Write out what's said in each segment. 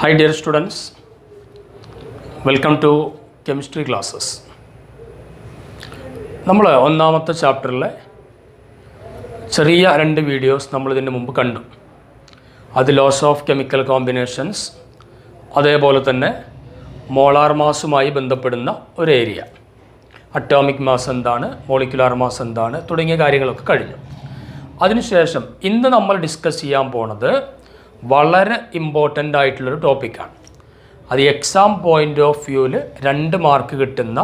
Hi dear students, welcome to chemistry classes. നമ്മൾ ഒന്നാമത്തെ ചാപ്റ്ററിലെ ചെറിയ രണ്ട് വീഡിയോസ് നമ്മൾ ഇതിന് മുമ്പ് കണ്ടു. അത് ലോസ് ഓഫ് കെമിക്കൽ കോമ്പിനേഷൻസ്, അതേപോലെ തന്നെ മോളാർ മാസുമായി ബന്ധപ്പെടുന്ന ഒരു ഏരിയ, അറ്റോമിക് മാസ് എന്താണ്, മോളിക്കുലാർ മാസ് എന്താണ് തുടങ്ങിയ കാര്യങ്ങളൊക്കെ കഴിഞ്ഞു. അതിനുശേഷം ഇന്ന് നമ്മൾ ഡിസ്കസ് ചെയ്യാൻ പോണത് വളരെ ഇമ്പോർട്ടൻ്റ് ആയിട്ടുള്ളൊരു ടോപ്പിക്കാണ്. അത് എക്സാം പോയിൻ്റ് ഓഫ് വ്യൂവിൽ 2 മാർക്ക് കിട്ടുന്ന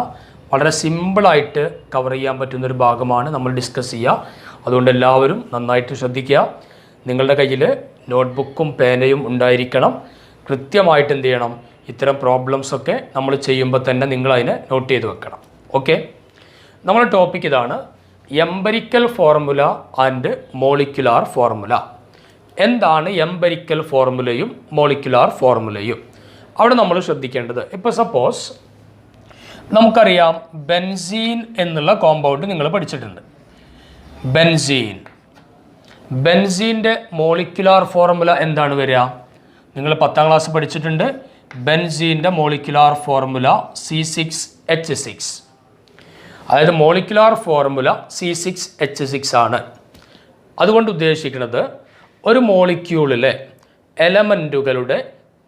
വളരെ സിമ്പിളായിട്ട് കവർ ചെയ്യാൻ പറ്റുന്നൊരു ഭാഗമാണ് നമ്മൾ ഡിസ്കസ് ചെയ്യുക. അതുകൊണ്ട് എല്ലാവരും നന്നായിട്ട് ശ്രദ്ധിക്കുക. നിങ്ങളുടെ കയ്യിൽ നോട്ട്ബുക്കും പേനയും ഉണ്ടായിരിക്കണം. കൃത്യമായിട്ട് എന്ത് ചെയ്യണം, ഇത്തരം പ്രോബ്ലംസൊക്കെ നമ്മൾ ചെയ്യുമ്പോൾ തന്നെ നിങ്ങളതിനെ നോട്ട് ചെയ്ത് വെക്കണം. ഓക്കെ, നമ്മുടെ ടോപ്പിക് ഇതാണ്: എംപരിക്കൽ ഫോർമുല ആൻഡ് മോളിക്കുലാർ ഫോർമുല. എന്താണ് എംപരിക്കൽ ഫോർമുലയും മോളിക്കുലാർ ഫോർമുലയും? അവിടെ നമ്മൾ ശ്രദ്ധിക്കേണ്ടത്, ഇപ്പോൾ സപ്പോസ് നമുക്കറിയാം ബെൻസീൻ എന്നുള്ള കോമ്പൗണ്ട് നിങ്ങൾ പഠിച്ചിട്ടുണ്ട്. ബെൻസീൻ്റെ മോളിക്കുലാർ ഫോർമുല എന്താണ് വരിക? നിങ്ങൾ 10ാം ക്ലാസ് പഠിച്ചിട്ടുണ്ട്. ബെൻസീൻ്റെ മോളിക്കുലാർ ഫോർമുല C6H6. അതായത് മോളിക്കുലാർ ഫോർമുല C6H6 ആണ്. അതുകൊണ്ട് ഉദ്ദേശിക്കുന്നത് ഒരു മോളിക്യൂളിലെ എലമെൻറ്റുകളുടെ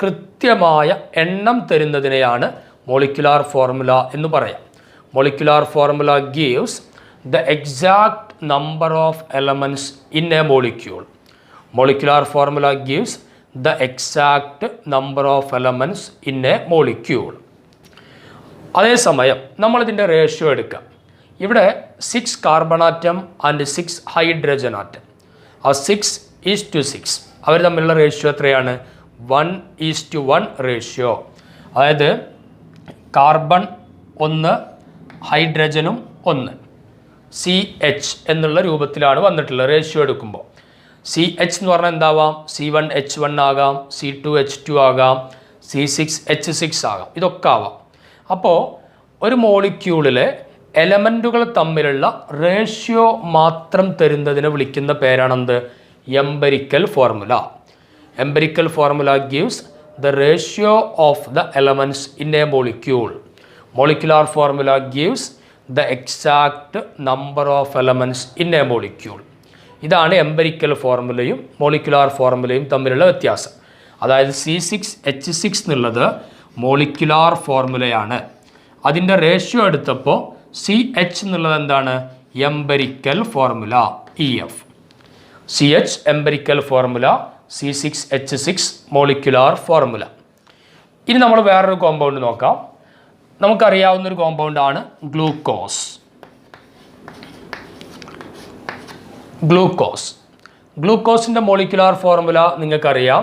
കൃത്യമായ എണ്ണം തരുന്നതിനെയാണ് മോളിക്കുലാർ ഫോർമുല എന്ന് പറയാം. Molecular formula gives the exact number of elements in a molecule. Molecular formula gives the exact number of elements in a molecule. അതേസമയം നമ്മളിതിൻ്റെ റേഷ്യോ എടുക്കാം. ഇവിടെ 6 carbon atom and 6 hydrogen atom. ആ 6:6 അവർ തമ്മിലുള്ള റേഷ്യോ എത്രയാണ്? 1:1 ratio. അതായത് കാർബൺ 1, ഹൈഡ്രജനും 1, CH എന്നുള്ള രൂപത്തിലാണ് വന്നിട്ടുള്ളത്. റേഷ്യോ എടുക്കുമ്പോൾ CH എന്ന് പറഞ്ഞാൽ എന്താവാം? C1H1 ആകാം, C2H2 ആകാം, C6H6 ആകാം, ഇതൊക്കെ ആവാം. അപ്പോൾ ഒരു മോളിക്യൂളിലെ എലമെൻറ്റുകൾ തമ്മിലുള്ള റേഷ്യോ മാത്രം തരുന്നതിനെ വിളിക്കുന്ന പേരാണെന്ത്? Empirical formula. Empirical formula gives the ratio of the elements in a molecule. Molecular formula gives the exact number of elements in a molecule. ഇതാണ് എംപരിക്കൽ ഫോർമുലയും മോളിക്കുലാർ ഫോർമുലയും തമ്മിലുള്ള വ്യത്യാസം. അതായത് C6H6 എന്നുള്ളത് മോളിക്കുലാർ ഫോർമുലയാണ്. അതിൻ്റെ റേഷ്യോ എടുത്തപ്പോൾ CH എന്നുള്ളത് എന്താണ്? Empirical formula EF. CH empirical formula, C6H6 molecular formula. ഇനി നമ്മൾ വേറൊരു കോമ്പൗണ്ട് നോക്കാം. നമുക്കറിയാവുന്നൊരു കോമ്പൗണ്ടാണ് ഗ്ലൂക്കോസ്. ഗ്ലൂക്കോസിൻ്റെ മോളിക്കുലാർ ഫോർമുല നിങ്ങൾക്കറിയാം,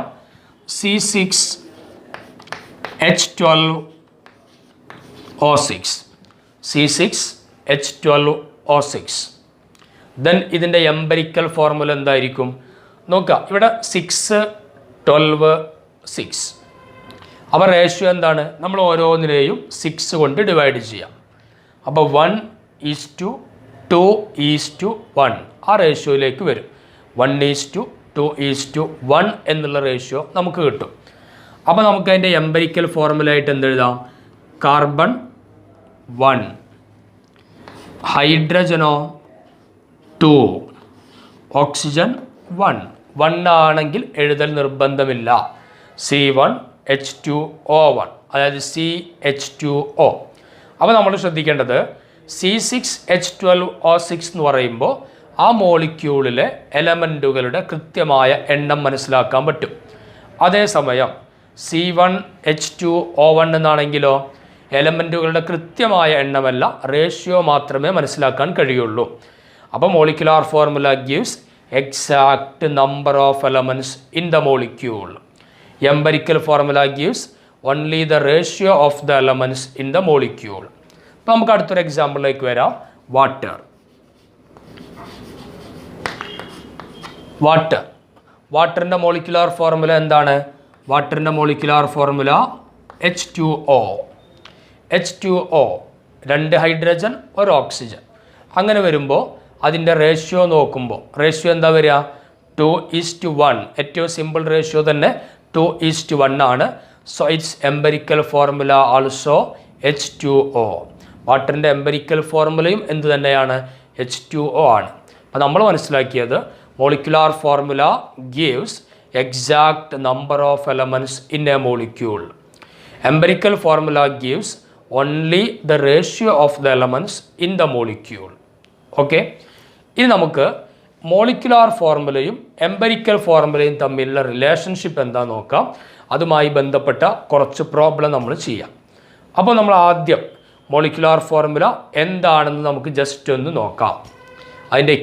C6H12O6. C6H12O6. ദെൻ ഇതിൻ്റെ എംപരിക്കൽ ഫോർമുല എന്തായിരിക്കും? നോക്കുക, ഇവിടെ 6, 12, 6. അപ്പോൾ റേഷ്യോ എന്താണ്? നമ്മൾ ഓരോന്നിനെയും 6 കൊണ്ട് ഡിവൈഡ് ചെയ്യാം. അപ്പോൾ 1:2:1 ആ റേഷ്യോയിലേക്ക് വരും. 1:2:1 എന്നുള്ള റേഷ്യോ നമുക്ക് കിട്ടും. അപ്പോൾ നമുക്ക് അതിൻ്റെ എംപരിക്കൽ ഫോർമുല ആയിട്ട് എന്തെഴുതാം? കാർബൺ 1, ഹൈഡ്രജനോ 2, ഓക്സിജൻ 1 ആണെങ്കിൽ എഴുതൽ നിർബന്ധമില്ല. C1H2O1, അതായത് CH2O. അപ്പോൾ നമ്മൾ ശ്രദ്ധിക്കേണ്ടത് C6H12O6 എന്ന് പറയുമ്പോൾ ആ മോളിക്യൂളിലെ എലമെൻറ്റുകളുടെ കൃത്യമായ എണ്ണം മനസ്സിലാക്കാൻ പറ്റും. അതേസമയം C1H2O1 എന്നാണെങ്കിലോ എലമെൻറ്റുകളുടെ കൃത്യമായ എണ്ണമല്ല, റേഷ്യോ മാത്രമേ മനസ്സിലാക്കാൻ കഴിയുള്ളൂ. അപ്പോൾ molecular formula gives exact number of elements in the molecule. Empirical formula gives only the ratio of the elements in the molecule. അപ്പോൾ നമുക്ക് അടുത്തൊരു എക്സാമ്പിളിലേക്ക് വരാം. വാട്ടറിൻ്റെ മോളിക്കുലാർ ഫോർമുല എന്താണ്? വാട്ടറിൻ്റെ molecular formula H2O. 2 hydrogen 1 oxygen. അങ്ങനെ വരുമ്പോൾ അതിൻ്റെ റേഷ്യോ നോക്കുമ്പോൾ റേഷ്യോ എന്താ വരിക? 2:1. ഏറ്റവും സിമ്പിൾ റേഷ്യോ തന്നെ 2:1 ആണ്. So it's empirical formula also H2O. വാട്ടറിൻ്റെ എംപെരിക്കൽ ഫോർമുലയും എന്ത് തന്നെയാണ്? H2O ആണ്. അപ്പോൾ നമ്മൾ മനസ്സിലാക്കിയത് molecular formula gives exact number of elements in a molecule. Empirical formula gives only the ratio of the elements in the molecule. Okay, ഇനി നമുക്ക് molecular ഫോർമുലയും empirical ഫോർമുലയും തമ്മിലുള്ള റിലേഷൻഷിപ്പ് എന്താണെന്ന് നോക്കാം. അതുമായി ബന്ധപ്പെട്ട കുറച്ച് പ്രോബ്ലം നമ്മൾ ചെയ്യാം. അപ്പോൾ നമ്മൾ ആദ്യം മോളിക്കുലാർ ഫോർമുല എന്താണെന്ന് നമുക്ക് ജസ്റ്റ് ഒന്ന് നോക്കാം. അതിൻ്റെ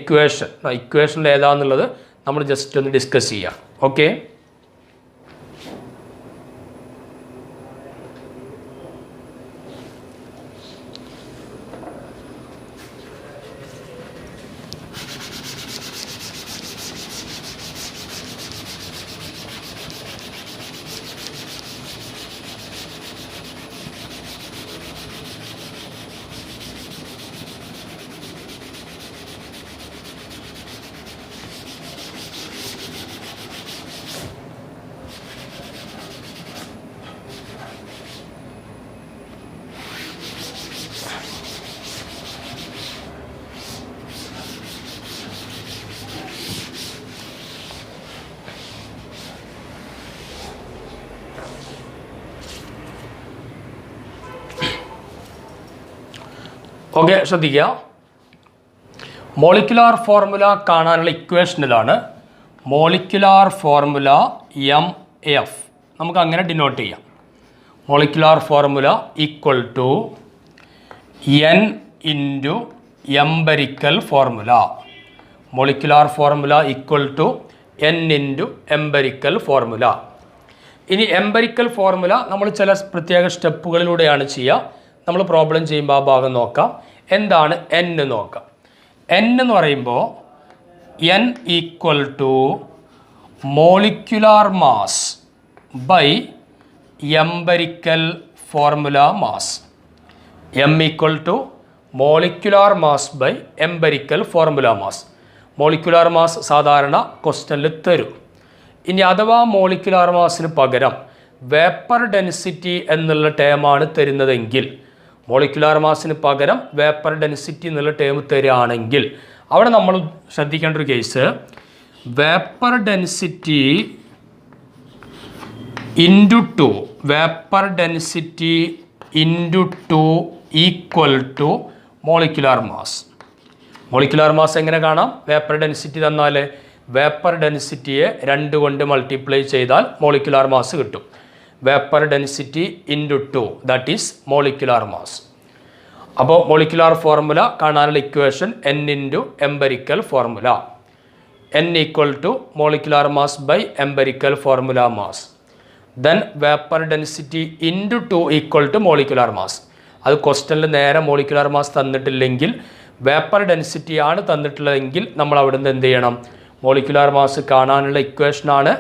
ഇക്വേഷനിൽ ഏതാണെന്നുള്ളത് നമ്മൾ ജസ്റ്റ് ഒന്ന് ഡിസ്കസ് ചെയ്യാം. ഓക്കെ, ഓക്കെ, ശ്രദ്ധിക്കുക. മോളിക്കുലാർ ഫോർമുല കാണാനുള്ള ഇക്വേഷനിലാണ് മോളിക്കുലാർ ഫോർമുല MF. നമുക്ക് അങ്ങനെ ഡിനോട്ട് ചെയ്യാം. Molecular formula equal to N into empirical formula. Molecular formula equal to N into empirical formula. ഇനി എംപെരിക്കൽ ഫോർമുല നമ്മൾ ചില പ്രത്യേക സ്റ്റെപ്പുകളിലൂടെയാണ് ചെയ്യുക. നമ്മൾ പ്രോബ്ലം ചെയ്യുമ്പോൾ ആ ഭാഗം നോക്കാം. എന്താണ് N നോക്കാം. N എന്ന് പറയുമ്പോൾ N equal to molecular mass by empirical formula mass. M equal to molecular mass by empirical formula mass. Molecular mass സാധാരണ ക്വസ്റ്റനിൽ തരും. ഇനി അഥവാ മോളിക്കുലാർ മാസിന് പകരം വേപ്പർ ഡെൻസിറ്റി എന്നുള്ള ടേമാണ് തരുന്നതെങ്കിൽ, മോളിക്കുലാർ മാസിന് പകരം വേപ്പർ ഡെൻസിറ്റി എന്നുള്ള ടേം തരികയാണെങ്കിൽ അവിടെ നമ്മൾ ശ്രദ്ധിക്കേണ്ട ഒരു case, vapour density into 2, vapour density into 2 equal to molecular mass. Molecular mass എങ്ങനെ കാണാം? വേപ്പർ ഡെൻസിറ്റി തന്നാൽ വേപ്പർ ഡെൻസിറ്റിയെ 2 കൊണ്ട് മൾട്ടിപ്ലൈ ചെയ്താൽ മോളിക്കുലാർ മാസ് കിട്ടും. Vapour density into 2 that is molecular mass. അപ്പോൾ മോളിക്കുലാർ ഫോർമുല കാണാനുള്ള equation N into empirical formula. N equal to molecular mass by empirical formula mass. Then vapour density into 2 equal to molecular mass. അത് ക്വസ്റ്റനിൽ നേരെ molecular mass തന്നിട്ടില്ലെങ്കിൽ vapour ഡെൻസിറ്റിയാണ് തന്നിട്ടുള്ളതെങ്കിൽ നമ്മൾ അവിടെ നിന്ന് എന്ത് ചെയ്യണം? മോളിക്കുലാർ മാസ് കാണാനുള്ള ഇക്വേഷനാണ്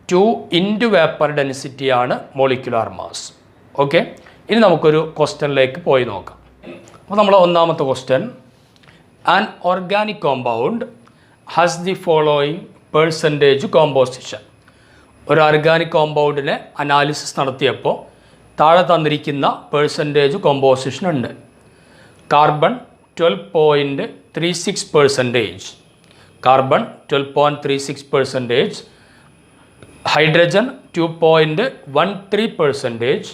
2 ഇൻറ്റു വേപ്പർ ഡെൻസിറ്റിയാണ് മോളിക്കുലാർ മാസ്. ഓക്കെ, ഇനി നമുക്കൊരു ക്വസ്റ്റനിലേക്ക് പോയി നോക്കാം. അപ്പോൾ നമ്മൾ ഒന്നാമത്തെ question, an organic compound has the following percentage composition. ഒരു ഓർഗാനിക് കോമ്പൗണ്ടിനെ അനാലിസിസ് നടത്തിയപ്പോൾ താഴെ തന്നിരിക്കുന്ന പെർസെൻറ്റേജ് കോമ്പോസിഷൻ ഉണ്ട്. Carbon 12.36%, carbon 12.36%, hydrogen 2.13%,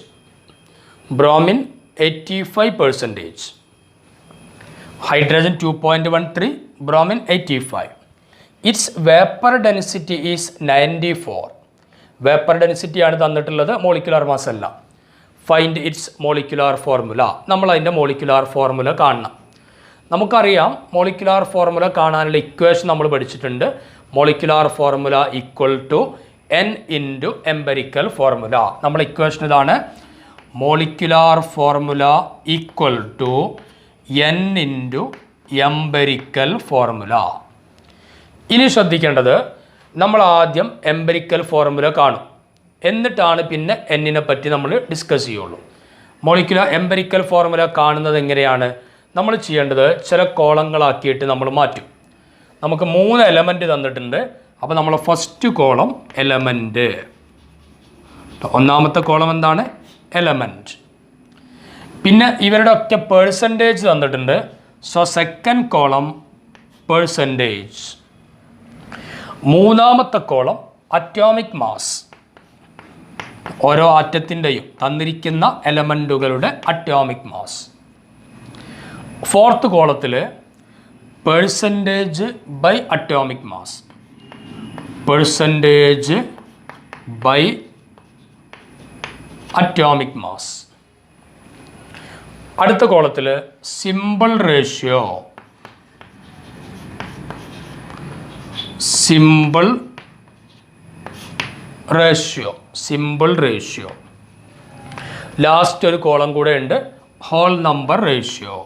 bromine 85%. Hydrogen 2.13, bromine 85. It's vapour density is 94. Vapour ഡെൻസിറ്റിയാണ് തന്നിട്ടുള്ളത്, മോളിക്കുലാർ മാസ് അല്ല. Find it's molecular formula. നമ്മൾ അതിൻ്റെ മോളിക്കുലാർ ഫോർമുല കാണണം. നമുക്കറിയാം മോളിക്കുലാർ ഫോർമുല കാണാനുള്ള ഇക്വേഷൻ നമ്മൾ പഠിച്ചിട്ടുണ്ട്. Molecular formula equal to N into empirical formula. നമ്മൾ ഇക്വേഷൻ ഇതാണ്, molecular formula equal to N into empirical formula. ഇനി ശ്രദ്ധിക്കേണ്ടത്, നമ്മൾ ആദ്യം എംപെരിക്കൽ ഫോർമുല കാണും, എന്നിട്ടാണ് പിന്നെ എന്നിനെ പറ്റി നമ്മൾ ഡിസ്കസ് ചെയ്യുള്ളൂ. മോളിക്കുലാർ എംപെരിക്കൽ ഫോർമുല കാണുന്നത് എങ്ങനെയാണ്? നമ്മൾ ചെയ്യേണ്ടത് ചില കോളങ്ങളാക്കിയിട്ട് നമ്മൾ മാറ്റും. നമുക്ക് 3 എലമെൻറ്റ് തന്നിട്ടുണ്ട്. അപ്പോൾ നമ്മൾ ഫസ്റ്റ് കോളം എലമെൻറ്റ്, ഒന്നാമത്തെ കോളം എന്താണ്? എലമെൻറ്റ്. പിന്നെ ഇവരുടെ ഒക്കെ പേഴ്സൻറ്റേജ് തന്നിട്ടുണ്ട്. So second column percentage. മൂന്നാമത്തെ കോളം അറ്റോമിക് മാസ്. ഓരോ ആറ്റത്തിൻ്റെയും തന്നിരിക്കുന്ന എലമെൻറ്റുകളുടെ അറ്റോമിക് മാസ്. ഫോർത്ത് കോളത്തിൽ percentage by atomic mass. Percentage by atomic mass. അടുത്ത കോളത്തിൽ simple ratio. Simple ratio. Simple ratio. Last ഒരു കോളം കൂടെ ഉണ്ട്, whole number ratio.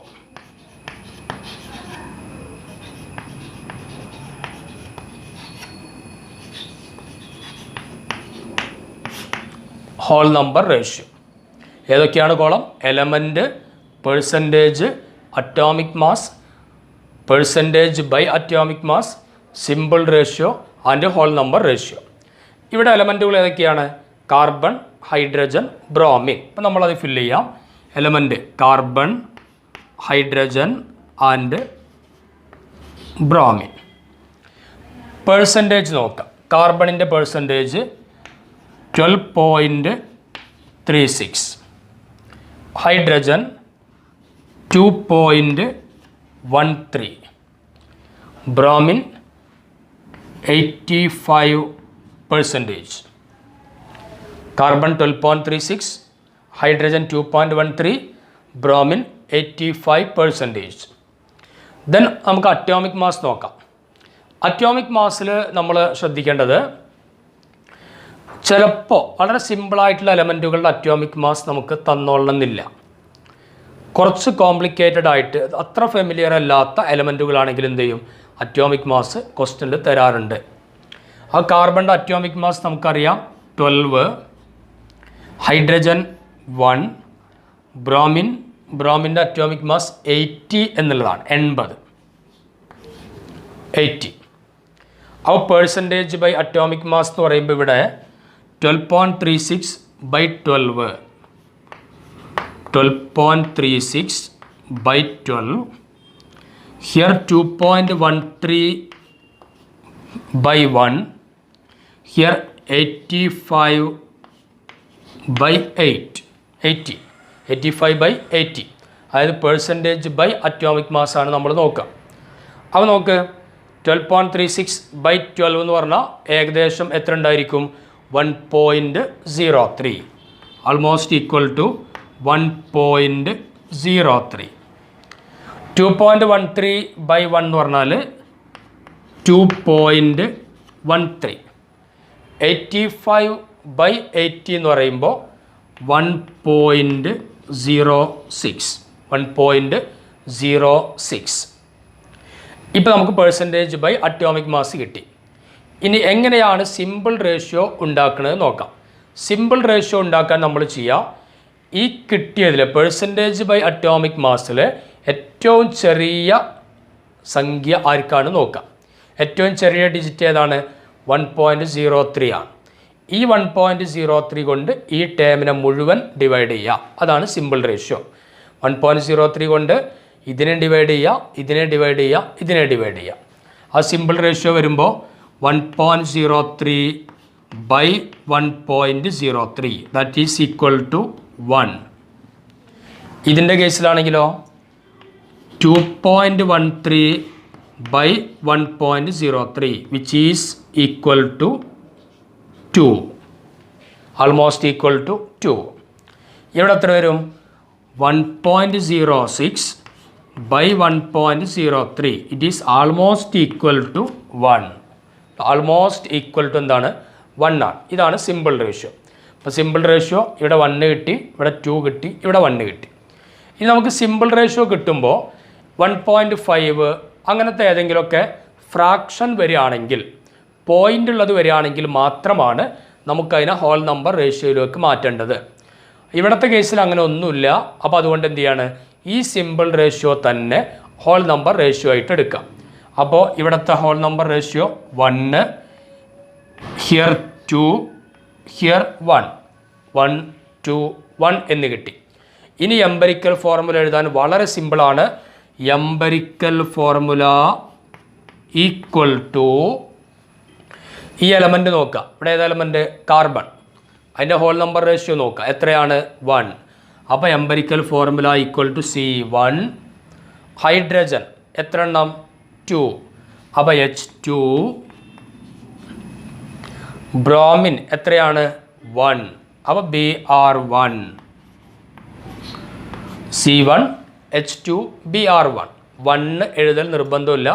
Whole number ratio. ഏതൊക്കെയാണ് column? Element, percentage, atomic mass, percentage by atomic mass, simple ratio and whole number ratio. ഇവിടെ എലമെൻറ്റുകൾ ഏതൊക്കെയാണ്? Carbon, hydrogen, bromine. അപ്പോൾ നമ്മളത് fill ചെയ്യാം. Element carbon, hydrogen and bromine. Percentage നോക്കാം. കാർബണിൻ്റെ percentage 12.36, hydrogen 2.13, bromine 85%. Carbon 12.36, hydrogen 2.13, bromine 85%. Then നമുക്ക് atomic mass നോക്കാം. അറ്റോമിക് മാസിൽ നമ്മൾ ശ്രദ്ധിക്കേണ്ടത്, ചിലപ്പോൾ വളരെ സിമ്പിളായിട്ടുള്ള എലമെൻറ്റുകളുടെ അറ്റോമിക് മാസ് നമുക്ക് തന്നോളണമെന്നില്ല. കുറച്ച് കോംപ്ലിക്കേറ്റഡ് ആയിട്ട് അത്ര ഫെമിലിയർ അല്ലാത്ത എലമെൻറ്റുകളാണെങ്കിൽ എന്ത് ചെയ്യും? അറ്റോമിക് മാസ് ക്വസ്റ്റ്യനിൽ തരാറുണ്ട്. ആ കാർബണിൻ്റെ അറ്റോമിക് മാസ് നമുക്കറിയാം 12, ഹൈഡ്രജൻ 1, ബ്രോമിൻ്റെ അറ്റോമിക് മാസ് 80 എന്നുള്ളതാണ്, 80. അപ്പോൾ പേഴ്സൻറ്റേജ് ബൈ അറ്റോമിക് മാസ് എന്ന് പറയുമ്പോൾ ഇവിടെ 12.36 by 12, 12.36 by 12. Here 2.13 by 1. Here 85 by 8. 80. 85 by 80. അതായത് പേഴ്സൻറ്റേജ് ബൈ അറ്റോമിക് മാസ് ആണ് നമ്മൾ നോക്കുക. അപ്പോൾ നോക്ക് 12.36 by 12 എന്ന് പറഞ്ഞാൽ ഏകദേശം എത്ര ഉണ്ടായിരിക്കും? 1.03, ആൾമോസ്റ്റ് ഈക്വൽ ടു 1.03. 2.13 by 1 എന്ന് പറഞ്ഞാൽ 2.13. 85 by 80 എന്ന് പറയുമ്പോൾ 1.06. 1.06. ഇപ്പോൾ നമുക്ക് പേഴ്സൻറ്റേജ് ബൈ അറ്റോമിക് മാസ് കിട്ടി. ഇനി എങ്ങനെയാണ് സിമ്പിൾ റേഷ്യോ ഉണ്ടാക്കുന്നത് നോക്കാം. സിമ്പിൾ റേഷ്യോ ഉണ്ടാക്കാൻ നമ്മൾ ചെയ്യുക, ഈ കിട്ടിയതിൽ പേഴ്സൻറ്റേജ് ബൈ അറ്റോമിക് മാസിൽ ഏറ്റവും ചെറിയ സംഖ്യ ആർക്കാണ് നോക്കാം. ഏറ്റവും ചെറിയ ഡിജിറ്റ് ഏതാണ്? 1.03 ആണ്. ഈ 1.03 കൊണ്ട് ഈ ടേമിനെ മുഴുവൻ ഡിവൈഡ് ചെയ്യുക. അതാണ് സിമ്പിൾ റേഷ്യോ. 1.03 കൊണ്ട് ഇതിനെ ഡിവൈഡ് ചെയ്യുക, ഇതിനെ ഡിവൈഡ് ചെയ്യുക, ഇതിനെ ഡിവൈഡ് ചെയ്യുക. ആ സിമ്പിൾ റേഷ്യോ വരുമ്പോൾ 1.03 by 1.03, that is equal to 1. ഇതിൻ്റെ കേസിലാണെങ്കിലോ 2.13 by 1.03, which is equal to 2, almost equal to 2. ഇവിടെ എത്ര വരും? 1.06 by 1.03, it is almost equal to 1. Almost equal to എന്താണ്? 1 ആണ്. ഇതാണ് സിമ്പിൾ റേഷ്യോ. അപ്പോൾ സിമ്പിൾ റേഷ്യോ ഇവിടെ 1 കിട്ടി, ഇവിടെ 2 കിട്ടി, ഇവിടെ 1 കിട്ടി. ഇനി നമുക്ക് സിമ്പിൾ റേഷ്യോ കിട്ടുമ്പോൾ 1.5 അങ്ങനത്തെ ഏതെങ്കിലുമൊക്കെ ഫ്രാക്ഷൻ വരികയാണെങ്കിൽ, പോയിൻ്റ് ഉള്ളത് വരികയാണെങ്കിൽ മാത്രമാണ് നമുക്കതിനെ ഹോൾ നമ്പർ റേഷ്യോയിലേക്ക് മാറ്റേണ്ടത്. ഇവിടുത്തെ കേസിൽ അങ്ങനെ ഒന്നുമില്ല. അപ്പോൾ അതുകൊണ്ട് എന്ത് ചെയ്യാണ്? ഈ സിമ്പിൾ റേഷ്യോ തന്നെ ഹോൾ നമ്പർ റേഷ്യോ ആയിട്ട് എടുക്കാം. അപ്പോൾ ഇവിടുത്തെ whole number ratio 1, here 2, here 1. 1 2 1 എന്ന് കിട്ടി. ഇനി എംപരിക്കൽ ഫോർമുല എഴുതാൻ വളരെ സിമ്പിളാണ്. എംപരിക്കൽ ഫോർമുല ഈക്വൽ ടു ഈ എലമെൻ്റ് നോക്കുക. ഇവിടെ ഏത് എലമെൻ്റ്? കാർബൺ. അതിൻ്റെ ഹോൾ നമ്പർ റേഷ്യോ നോക്കുക. എത്രയാണ്? 1. അപ്പോൾ empirical formula equal to C1. Hydrogen എത്ര എണ്ണം? 2. അപ്പോൾ H2. ബ്രോമിൻ എത്രയാണ്? 1. അപ്പോൾ Br1. C1 H2 Br1. 1 എഴുതൽ നിർബന്ധമില്ല.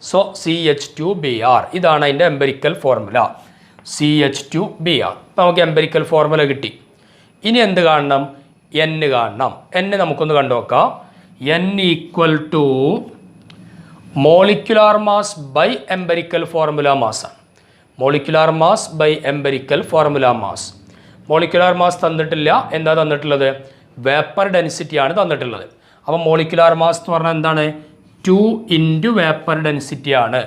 So CH2Br. ഇതാണ് അതിൻ്റെ എംപരിക്കൽ ഫോർമുല. CH2Br. അപ്പോൾ നമുക്ക് എംപരിക്കൽ ഫോർമുല കിട്ടി. ഇനി എന്ത് കാണണം? N കാണണം. N നമുക്കൊന്ന് കണ്ടു നോക്കാം. N equal to molecular mass by empirical formula മാസാണ്. Molecular mass by empirical formula mass. Molecular mass തന്നിട്ടില്ല. എന്താ തന്നിട്ടുള്ളത്? വേപ്പർ ഡെൻസിറ്റിയാണ് തന്നിട്ടുള്ളത്. അപ്പോൾ മോളിക്കുലാർ മാസ് എന്ന് പറഞ്ഞാൽ എന്താണ്? 2 ഇൻറ്റു വേപ്പർ ഡെൻസിറ്റി ആണ്.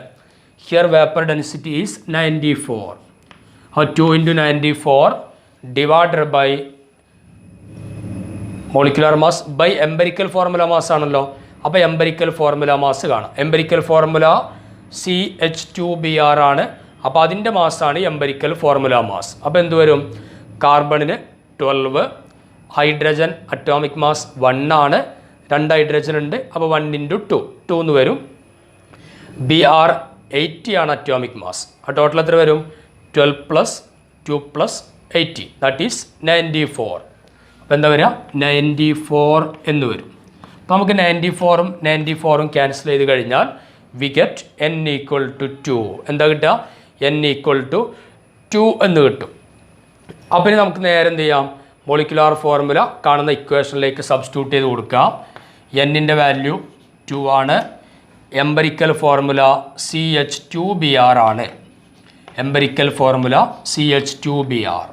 Here vapour density is 94. അപ്പോൾ 2 into 94 divided by molecular mass by empirical formula mass ആണല്ലോ. അപ്പോൾ എംപരിക്കൽ ഫോർമുല മാസ് കാണാം. എംപരിക്കൽ ഫോർമുല CH2Br ആണ്. അപ്പോൾ അതിൻ്റെ മാസാണ് എംപരിക്കൽ ഫോർമുല മാസ്. അപ്പോൾ എന്ത് വരും? കാർബണിന് 12, ഹൈഡ്രജൻ അറ്റോമിക് മാസ് 1 ആണ്. 2 ഹൈഡ്രജൻ ഉണ്ട്. അപ്പോൾ 1 ഇൻറ്റു 2 എന്ന് വരും. Br 80 ആണ് അറ്റോമിക് മാസ്. ആ ടോട്ടൽ എത്ര വരും? 12 + 2 + 80 ദാറ്റ് ഈസ് 94. അപ്പോൾ എന്താ വരിക? 94 എന്ന് വരും. അപ്പോൾ നമുക്ക് 94ഉം 94ഉം ക്യാൻസൽ ചെയ്ത് കഴിഞ്ഞാൽ we get N equal to 2. എന്താ കിട്ടുക? N ഈക്വൽ ടു 2 എന്ന് കിട്ടും. അപ്പോൾ ഇനി നമുക്ക് നേരെ എന്ത് ചെയ്യാം? മോളിക്കുലാർ ഫോർമുല കാണുന്ന ഇക്വേഷനിലേക്ക് സബ്സ്റ്റിറ്റ്യൂട്ട് ചെയ്ത് കൊടുക്കാം. Nൻ്റെ വാല്യൂ 2 ആണ്. എംപരിക്കൽ ഫോർമുല CH2Br ആണ്. എംപരിക്കൽ ഫോർമുല CH2Br.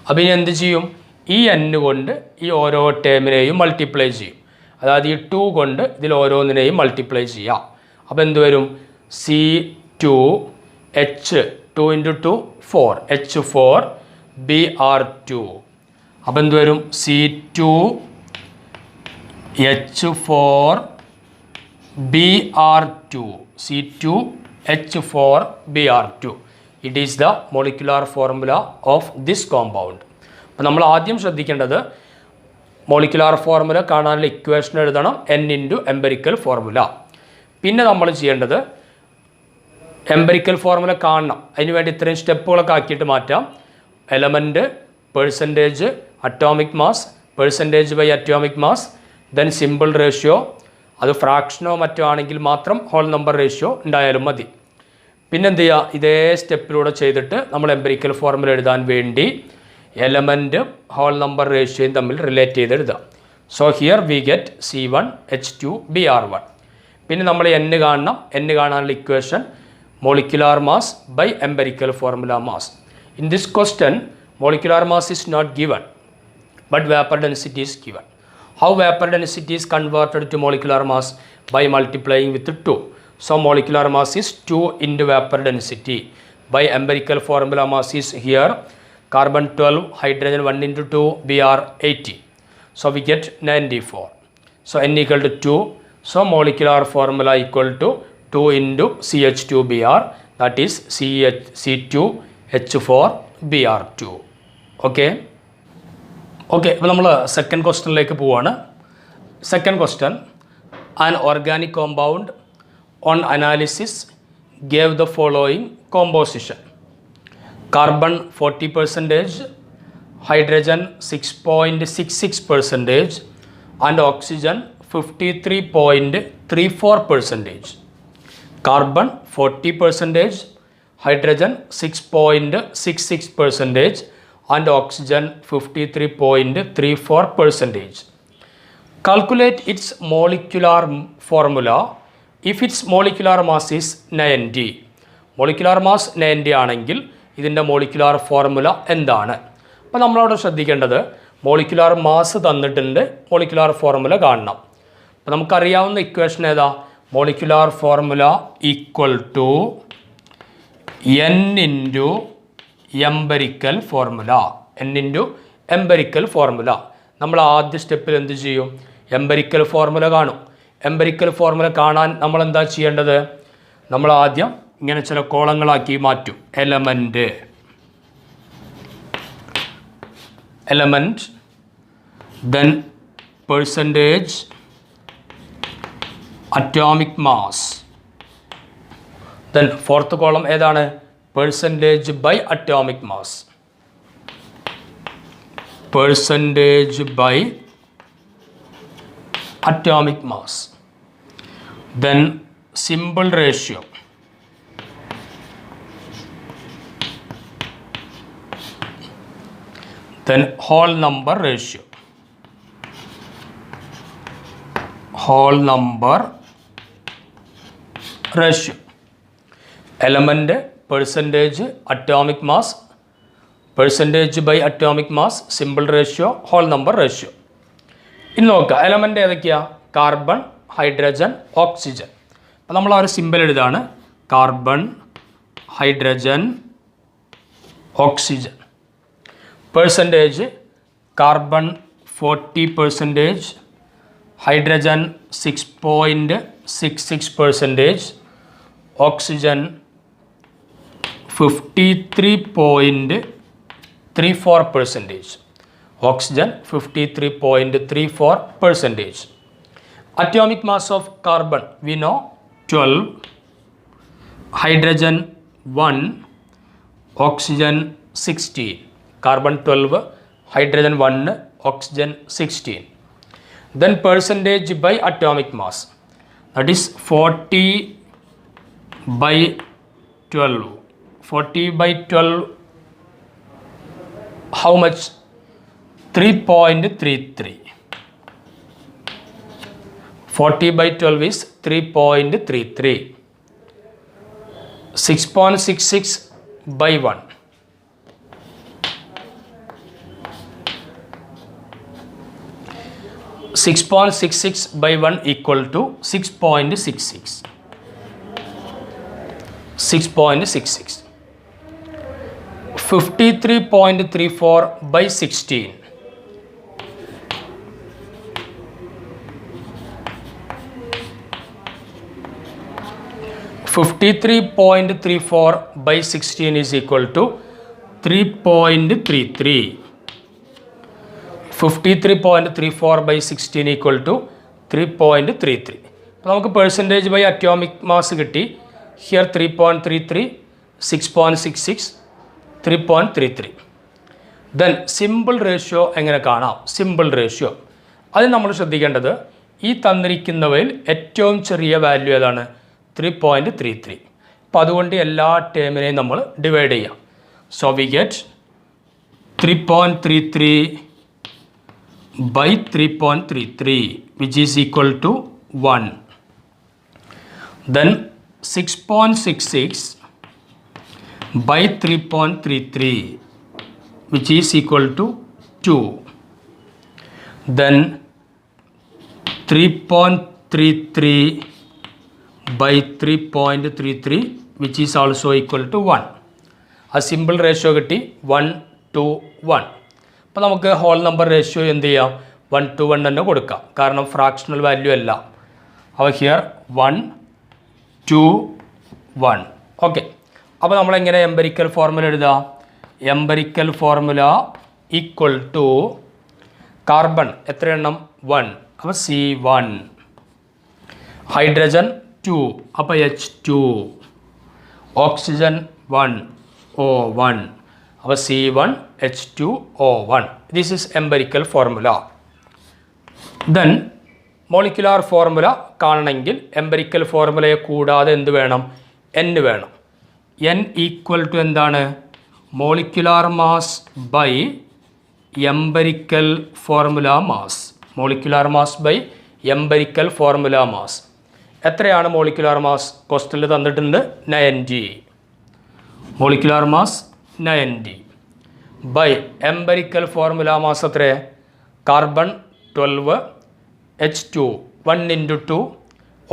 അപ്പോൾ ഇനി എന്ത് ചെയ്യും? ഈ N കൊണ്ട് ഈ ഓരോ ടേമിനെയും മൾട്ടിപ്ലൈ ചെയ്യും. അതായത് ഈ 2 കൊണ്ട് ഇതിൽ ഓരോന്നിനെയും മൾട്ടിപ്ലൈ ചെയ്യാം. അപ്പോൾ എന്ത് വരും? C2 H 2 into 2 4 H4 Br2. അപ്പോൾ എന്ത് വരും? C2 H4 Br2. C2 H4 Br2. It is the molecular formula of this compound. അപ്പോൾ നമ്മൾ ആദ്യം ശ്രദ്ധിക്കേണ്ടത് മോളിക്കുലാർ ഫോർമുല കാണാനുള്ള ഇക്വേഷൻ എഴുതണം. N into empirical formula. പിന്നെ നമ്മൾ ചെയ്യേണ്ടത് എംപരിക്കൽ ഫോർമുല കാണണം. അതിന് വേണ്ടി ഇത്രയും സ്റ്റെപ്പുകളൊക്കെ ആക്കിയിട്ട് മാറ്റാം. Element, percentage, atomic mass, percentage by atomic mass, then simple ratio. അത് ഫ്രാക്ഷനോ മറ്റോ ആണെങ്കിൽ മാത്രം ഹോൾ നമ്പർ റേഷ്യോ ഉണ്ടായാലും മതി. പിന്നെന്ത് ചെയ്യുക? ഇതേ സ്റ്റെപ്പിലൂടെ ചെയ്തിട്ട് നമ്മൾ എംപരിക്കൽ ഫോർമുല എഴുതാൻ വേണ്ടി എലമെൻറ്റ് ഹോൾ നമ്പർ റേഷ്യോയും തമ്മിൽ റിലേറ്റ് ചെയ്ത് എഴുതാം. So here we get C1 H2 Br1. പിന്നെ നമ്മൾ N കാണണം. N കാണാനുള്ള equation molecular mass by empirical formula mass. In this question, molecular mass is not given, but vapor density is given. How vapor density is converted to molecular mass? By multiplying with 2. So molecular mass is 2 into vapor density. By empirical formula mass is here carbon 12, hydrogen 1 into 2, Br 80. So we get 94. So N equal to 2. So molecular formula equal to 2 into CH2Br, that is C2H4Br2. Okay. അപ്പോൾ നമ്മൾ second ക്വസ്റ്റ്യനിലേക്ക് പോവാണ്. Second question, an organic compound on analysis gave the following composition: carbon 40%, hydrogen 6.66% and oxygen 53.34%. Carbon 40%, hydrogen 6.66% and oxygen 53.34%. Calculate its molecular formula if its molecular mass is 90. Molecular mass 90 ആണെങ്കിൽ ഇതിൻ്റെ molecular formula എന്താണ്? അപ്പോൾ നമ്മളവിടെ ശ്രദ്ധിക്കേണ്ടത് molecular mass തന്നിട്ടുണ്ട്, molecular formula കാണണം. അപ്പോൾ നമുക്കറിയാവുന്ന ഇക്വേഷൻ ഏതാ? Molecular formula equal to N into empirical formula. N into empirical formula. നമ്മൾ ആദ്യ സ്റ്റെപ്പിൽ എന്ത് ചെയ്യും? എംപെരിക്കൽ ഫോർമുല കാണും. എംപെരിക്കൽ ഫോർമുല കാണാൻ നമ്മൾ എന്താ ചെയ്യേണ്ടത്? നമ്മൾ ആദ്യം ഇങ്ങനെ ചില കോളങ്ങളാക്കി മാറ്റും. Element, then percentage, atomic mass, then fourth column ഏതാണ്? percentage by atomic mass, percentage by atomic mass, then symbol ratio, then whole number ratio, whole number ratio, element, percentage, atomic mass, percentage by atomic mass, symbol ratio, whole number ratio. ഇനി നോക്കുക, element ഏതൊക്കെയാണ്? Carbon, hydrogen, oxygen. അപ്പോൾ നമ്മൾ ആ ഒരു simple എഴുതാണ്, carbon, hydrogen, oxygen. Percentage, carbon 40%, hydrogen 6.66%, oxygen 53.34%, oxygen 53.34%. Atomic mass of carbon we know 12, hydrogen 1, oxygen 16. Carbon 12, hydrogen 1, oxygen 16. Then percentage by atomic mass, that is 40 by 12. 40 by 12, how much? 3.33. 40 by 12 is 3.33. 6.66 by 1. 6.66 by 1 equal to 6.66. 6.66. 53.34 by 16. 53.34 by 16 is equal to 3.33. 53.34 by 16 equal to 3.33. അപ്പോൾ നമുക്ക് percentage by atomic mass കിട്ടി. Here 3.33, 6.66, 3.33. Then simple ratio എങ്ങനെ കാണാം? Simple ratio അത് നമ്മൾ ശ്രദ്ധിക്കേണ്ടത്, ഈ തന്നിരിക്കുന്നവയിൽ ഏറ്റവും ചെറിയ വാല്യൂ ഏതാണ്? 3.33. അപ്പോൾ അതുകൊണ്ട് എല്ലാ ടേമിനെയും നമ്മൾ ഡിവൈഡ് ചെയ്യാം. So we get 3.33 by 3.33 which is equal to 1. Then 6.66 by 3.33 which is equal to 2. Then 3.33 by 3.33 which is also equal to 1. ആ സിമ്പിൾ റേഷ്യോ കിട്ടി 1 to 1. അപ്പോൾ നമുക്ക് ഹോൾ നമ്പർ റേഷ്യോ എന്ത് ചെയ്യാം? 1 to 1 തന്നെ കൊടുക്കാം, കാരണം ഫ്രാക്ഷണൽ വാല്യൂ അല്ല. അപ്പോൾ ഹിയർ 1 to 1. ഓക്കെ, അപ്പോൾ നമ്മളെങ്ങനെ എംപെരിക്കൽ ഫോർമുല എഴുതാം? Empirical formula equal to carbon എത്ര എണ്ണം? 1, അപ്പോൾ C1. ഹൈഡ്രജൻ 2, അപ്പോൾ H2. ഓക്സിജൻ 1, O1, അപ്പോൾ C1 H2O1. This is empirical formula. Then molecular formula കാണണമെങ്കിൽ എംപെരിക്കൽ ഫോർമുലയെ കൂടാതെ എന്ത് വേണം? N വേണം. N ഈക്വൽ ടു എന്താണ്? Molecular mass by empirical formula mass. Molecular mass by empirical formula mass. എത്രയാണ് മോളിക്കുലാർ മാസ്? ക്വസ്റ്റനിൽ തന്നിട്ടുണ്ട് 90. Molecular mass 90 by empirical formula mass എത്ര? Carbon 12, H2 1 into 2,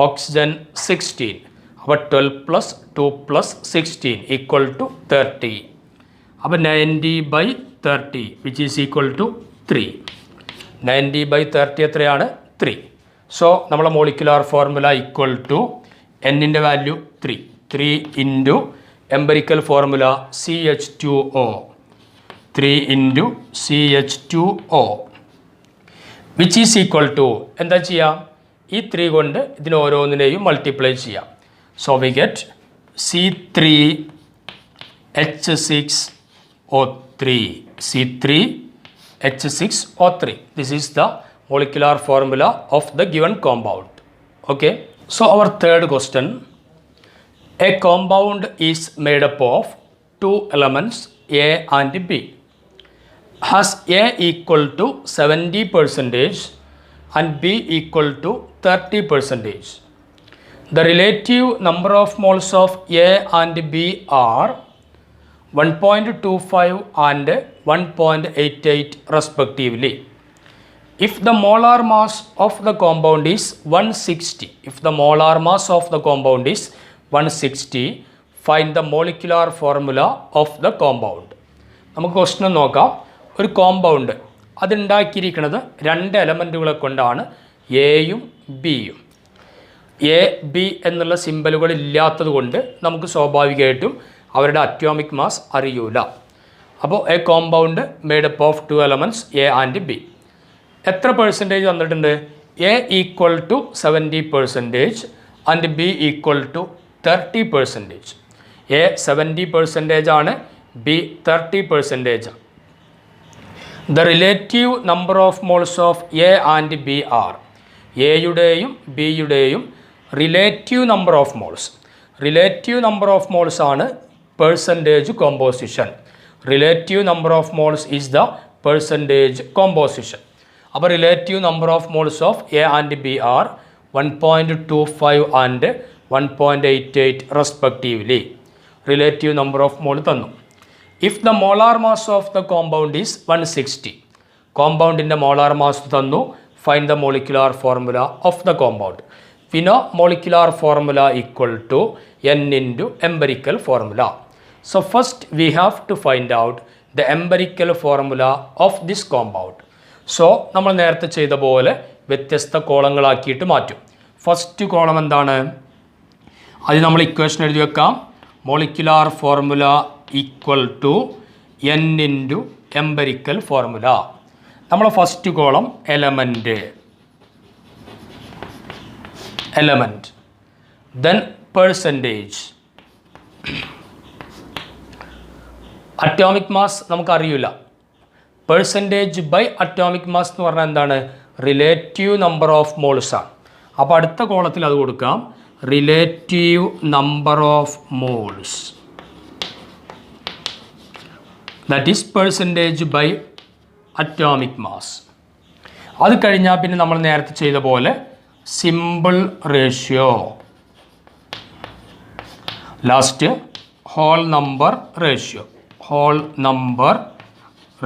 oxygen 16. അപ്പോൾ 12 + 2 + 16 ഈക്വൽ ടു 30. അപ്പോൾ 90 by 30 which is equal to 3. 90/30 എത്രയാണ്? 3. So നമ്മളെ molecular formula equal to എന്നിൻ്റെ value 3 into empirical formula CH2O 3 into CH2O which is equal to എന്താ ചെയ്യാം? ഈ 3 കൊണ്ട് ഇതിന് ഓരോന്നിനെയും മൾട്ടിപ്ലൈ ചെയ്യാം. So we get C3H6O3 C3H6O3. This is the molecular formula of the given compound. Okay. So our third question. A compound is made up of two elements A and B. Has A equal to 70% and B equal to 30%. The relative number of moles of A and B are 1.25 and 1.88 respectively. If the molar mass of the compound is 160, find the molecular formula of the compound. നമുക്ക് question നോക്കാം. ഒരു compound അതുണ്ടാക്കിയിരിക്കുന്നത് 2 എലമെൻറ്റുകളെ കൊണ്ടാണ്, എയും ബിയും. A B എന്നുള്ള സിമ്പലുകൾ ഇല്ലാത്തത് കൊണ്ട് നമുക്ക് സ്വാഭാവികമായിട്ടും അവരുടെ അറ്റോമിക് മാസ് അറിയൂല. അപ്പോൾ a compound made up of 2 elements A and B. എത്ര പെർസെൻറ്റേജ് വന്നിട്ടുണ്ട്? A equal to 70% and B equal to 30%. A 70% ആണ്, B 30%. The relative number of moles of A and B are. എയുടെയും ബിയുടെയും relative number of moles. Relative number of moles ആണ് percentage composition. Relative number of moles is the percentage composition. അപ്പോൾ relative number of moles of A and B are 1.25 and 1.88 respectively. Relative number of mole തന്നു. If the molar mass of the compound is 160, കോമ്പൗണ്ടിൻ്റെ molar mass തന്നു. Find the molecular formula of the compound. We know molecular formula equal to N into empirical formula. So first we have to find out the empirical formula of this compound. So നമ്മൾ നേരത്തെ ചെയ്ത പോലെ വ്യത്യസ്ത കോളങ്ങളാക്കിയിട്ട് മാറ്റും. First column എന്താണ്? അത് നമ്മൾ equation എഴുതി വെക്കാം. Molecular formula equal to N into empirical formula. നമ്മൾ first column element, then percentage. Atomic mass നമുക്കറിയില്ല. പെർസെൻറ്റേജ് ബൈ അറ്റോമിക് മാസ് എന്ന് പറഞ്ഞാൽ എന്താണ്? റിലേറ്റീവ് നമ്പർ ഓഫ് മോൾസ് ആണ്. അപ്പോൾ അടുത്ത കോളത്തിൽ അത് കൊടുക്കാം, relative number of moles, that is percentage by atomic mass. അത് കഴിഞ്ഞാൽ പിന്നെ നമ്മൾ നേരത്തെ ചെയ്ത പോലെ simple ratio, last whole number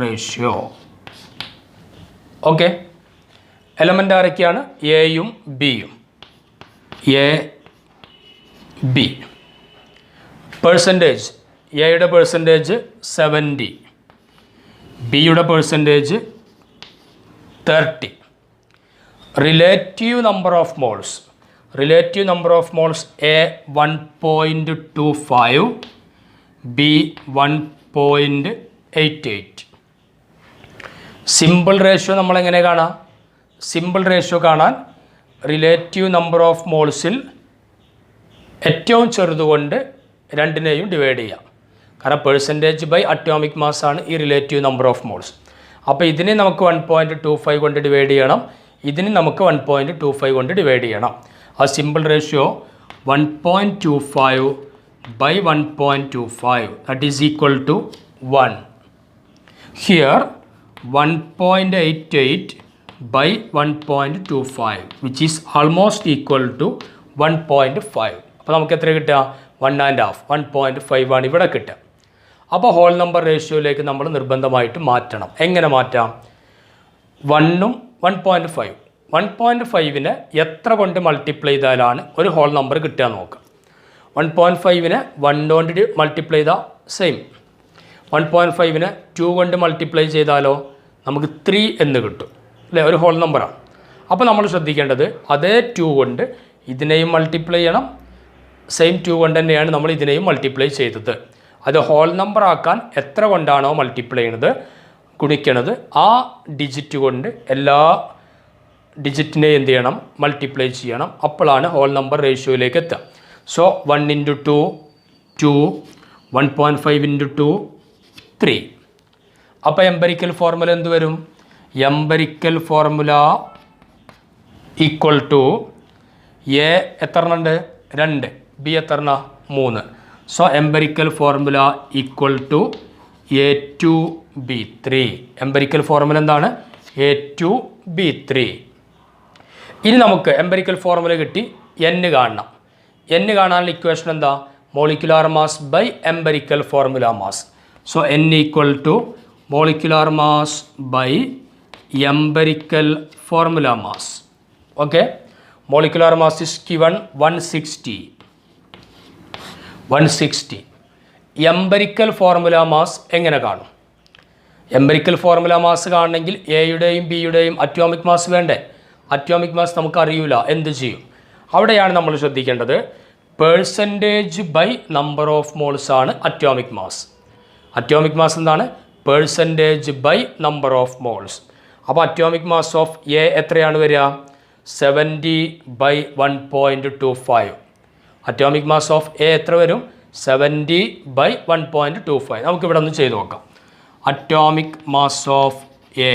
ratio. Okay. Element ആരൊക്കെയാണ്? എയും ബിയും. A B. പെർസെൻറ്റേജ്, എയുടെ പെർസെൻറ്റേജ് 70, ബിയുടെ percentage 30. Relative number of moles, A 1.25, B 1.88. Simple ratio നമ്മളെങ്ങനെ കാണാം? സിമ്പിൾ റേഷ്യോ കാണാൻ റിലേറ്റീവ് നമ്പർ ഓഫ് മോൾസിൽ ഏറ്റവും ചെറുതുകൊണ്ട് രണ്ടിനെയും ഡിവൈഡ് ചെയ്യാം. കാരണം പെർസെൻറ്റേജ് ബൈ അറ്റോമിക് മാസ് ആണ് ഈ റിലേറ്റീവ് നമ്പർ ഓഫ് മോൾസ്. അപ്പോൾ ഇതിനെ നമുക്ക് 1.25 കൊണ്ട് ഡിവൈഡ് ചെയ്യണം, ഇതിന് നമുക്ക് 1.25 കൊണ്ട് ഡിവൈഡ് ചെയ്യണം. ആ simple ratio 1.25 by 1.25, that is equal to 1. Here 1.88 by 1.25, which is almost equal to 1.5. അപ്പോൾ നമുക്ക് എത്ര കിട്ടുക? 1.5, 1.5 ആണ് ഇവിടെ കിട്ടുക. അപ്പോൾ ഹോൾ നമ്പർ റേഷ്യോയിലേക്ക് നമ്മൾ നിർബന്ധമായിട്ട് മാറ്റണം. എങ്ങനെ മാറ്റാം? 1ഉം 1.5, 1.5നെ എത്ര കൊണ്ട് മൾട്ടിപ്ലൈ ചെയ്താലാണ് ഒരു ഹോൾ നമ്പർ കിട്ടുക നോക്കാം. 1.5നെ 1 കൊണ്ട് മൾട്ടിപ്ലൈ ചെയ്താൽ സെയിം, 1.5നെ 2 കൊണ്ട് മൾട്ടിപ്ലൈ ചെയ്താലോ നമുക്ക് 3 എന്ന് കിട്ടും അല്ലേ, ഒരു ഹോൾ നമ്പറാണ്. അപ്പോൾ നമ്മൾ ശ്രദ്ധിക്കേണ്ടത് അതേ 2 കൊണ്ട് ഇതിനെയും മൾട്ടിപ്ലൈ ചെയ്യണം, സെയിം 2 കൊണ്ട് തന്നെയാണ് നമ്മൾ ഇതിനെയും മൾട്ടിപ്ലൈ ചെയ്തത്. അത് ഹോൾ നമ്പർ ആക്കാൻ എത്ര കൊണ്ടാണോ മൾട്ടിപ്ലൈ ചെയ്യുന്നത് ഗുണിക്കണത് ആ ഡിജിറ്റ് കൊണ്ട് എല്ലാ ഡിജിറ്റിനെ എന്ത് ചെയ്യണം മൾട്ടിപ്ലൈ ചെയ്യണം. അപ്പോഴാണ് ഹോൾ നമ്പർ റേഷ്യോയിലേക്ക് എത്തുക. സോ 1 × 2 2, 1.5 × 2 3. അപ്പോൾ എംപരിക്കൽ ഫോർമുല എന്ത് വരും? Empirical formula equal to A എത്ര ഉണ്ട് 2, ബി എത്ര 3. So empirical formula equal to A2B3. Empirical formula എന്താണ്? A2B3. ഇനി നമുക്ക് എംപരിക്കൽ ഫോർമുല കിട്ടി, n കാണണം. n കാണാനുള്ള ഇക്വേഷൻ എന്താ? Molecular mass by empirical formula mass. So n equal to molecular mass by empirical formula mass. Okay, molecular mass is given 160. Empirical formula mass എങ്ങനെ കാണും? Empirical formula mass കാണണമെങ്കിൽ എയുടെയും ബിയുടെയും atomic mass വേണ്ടേ? Atomic mass നമുക്ക് അറിയില്ല, എന്ത് ചെയ്യും? അവിടെയാണ് നമ്മൾ ശ്രദ്ധിക്കേണ്ടത്. Percentage by number of moles ആണ് അറ്റോമിക് മാസ്. അറ്റോമിക് മാസ് എന്താണ്? Percentage by number of moles. അപ്പോൾ അറ്റോമിക് മാസ് ഓഫ് എ എത്രയാണ് വരിക? 70/1.25. അറ്റോമിക് മാസ് ഓഫ് എ എത്ര വരും? 70/1.25. നമുക്കിവിടെ ഒന്ന് ചെയ്ത് നോക്കാം. Atomic mass of A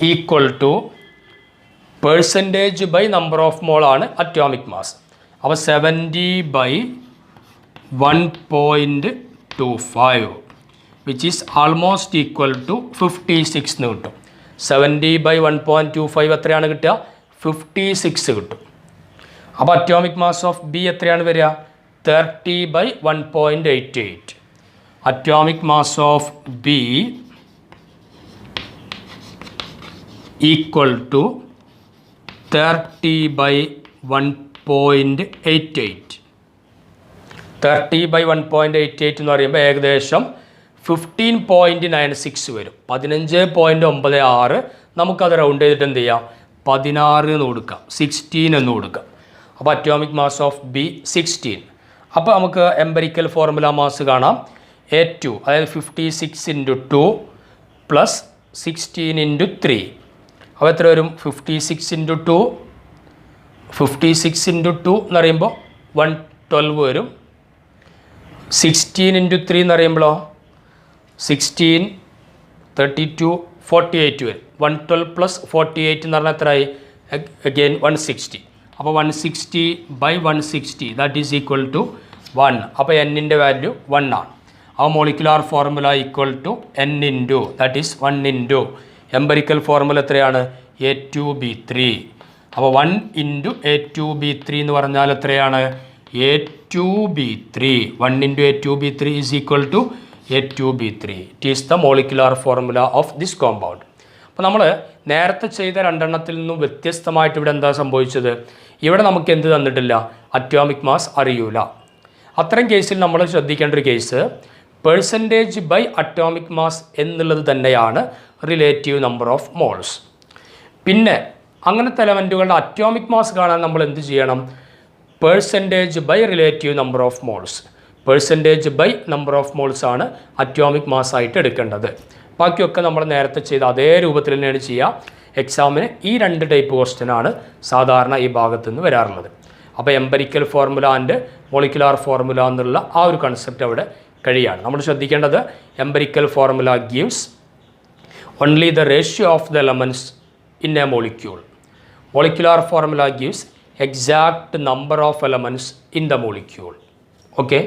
equal to percentage by number of mole ആണ് അറ്റോമിക് മാസ്. അപ്പോൾ 70/1.25 which is almost equal to 56 എന്ന് കിട്ടും. 70/1.25 എത്രയാണ് കിട്ടുക? 56 കിട്ടും. അപ്പോൾ അറ്റോമിക് മാസ് ഓഫ് ബി എത്രയാണ് വരിക? 30/1.88. Atomic mass of B equal to 30/1.88. 30/1.88 എന്ന് പറയുമ്പോൾ ഏകദേശം 15.96 വരും. 15.96. നമുക്കത് റൗണ്ട് ചെയ്തിട്ട് എന്ത് ചെയ്യാം? 16 എന്ന് കൊടുക്കാം, 16 എന്ന് കൊടുക്കാം. അപ്പോൾ അറ്റോമിക് മാസ് ഓഫ് ബി 16. അപ്പോൾ നമുക്ക് എംപരിക്കൽ ഫോർമുല മാസ് കാണാം. A2 അതായത് 56 × 2 പ്ലസ് 16 × 3. അപ്പോൾ എത്ര വരും? 56 × 2 എന്ന് പറയുമ്പോൾ 112 വരും. 16 × 3 എന്ന് പറയുമ്പോഴോ 16, 32, 48 വരും. 112 പ്ലസ് 48 എന്ന് പറഞ്ഞാൽ എത്രയായി? അഗെയിൻ 160. അപ്പോൾ 160/160 ദാറ്റ് ഈസ് ഈക്വൽ ടു 1. അപ്പോൾ എന്നിൻ്റെ വാല്യൂ 1 ആണ്. അപ്പോൾ molecular formula equal to n × that is 1 × empirical formula എത്രയാണ്? A2B3. അപ്പോൾ 1 × A2B3 എന്ന് പറഞ്ഞാൽ എത്രയാണ്? A2B3. 1 × A2B3 is equal to A2B3. It is the molecular formula of this compound. അപ്പോൾ നമ്മൾ നേരത്തെ ചെയ്ത രണ്ടെണ്ണത്തിൽ നിന്നും വ്യത്യസ്തമായിട്ട് ഇവിടെ എന്താ സംഭവിച്ചത്? ഇവിടെ നമുക്ക് എന്ത് തന്നിട്ടില്ല? അറ്റോമിക് മാസ് അറിയൂല. അത്തരം കേസിൽ നമ്മൾ ശ്രദ്ധിക്കേണ്ട ഒരു case percentage by atomic mass എന്നുള്ളത് തന്നെയാണ് റിലേറ്റീവ് നമ്പർ ഓഫ് മോൾസ്. പിന്നെ അങ്ങനത്തെ എലമെൻറ്റുകളുടെ അറ്റോമിക് മാസ് കാണാൻ നമ്മൾ എന്ത് ചെയ്യണം? Percentage by relative number of moles. Percentage by number of moles ആണ് അറ്റോമിക് മാസ് ആയിട്ട് എടുക്കേണ്ടത്. ബാക്കിയൊക്കെ നമ്മൾ നേരത്തെ ചെയ്ത അതേ രൂപത്തിൽ തന്നെയാണ് ചെയ്യുക. എക്സാമിന് ഈ 2 ടൈപ്പ് ക്വസ്റ്റ്യൻ ആണ് സാധാരണ ഈ ഭാഗത്തു നിന്ന് വരാറുള്ളത്. അപ്പോൾ empirical formula and molecular formula എന്നുള്ള ആ ഒരു കൺസെപ്റ്റ് അവിടെ കഴിയാണ്. നമ്മൾ ശ്രദ്ധിക്കേണ്ടത് empirical formula gives only the ratio of the elements in a molecule. Molecular formula gives exact number of elements in the molecule. Okay.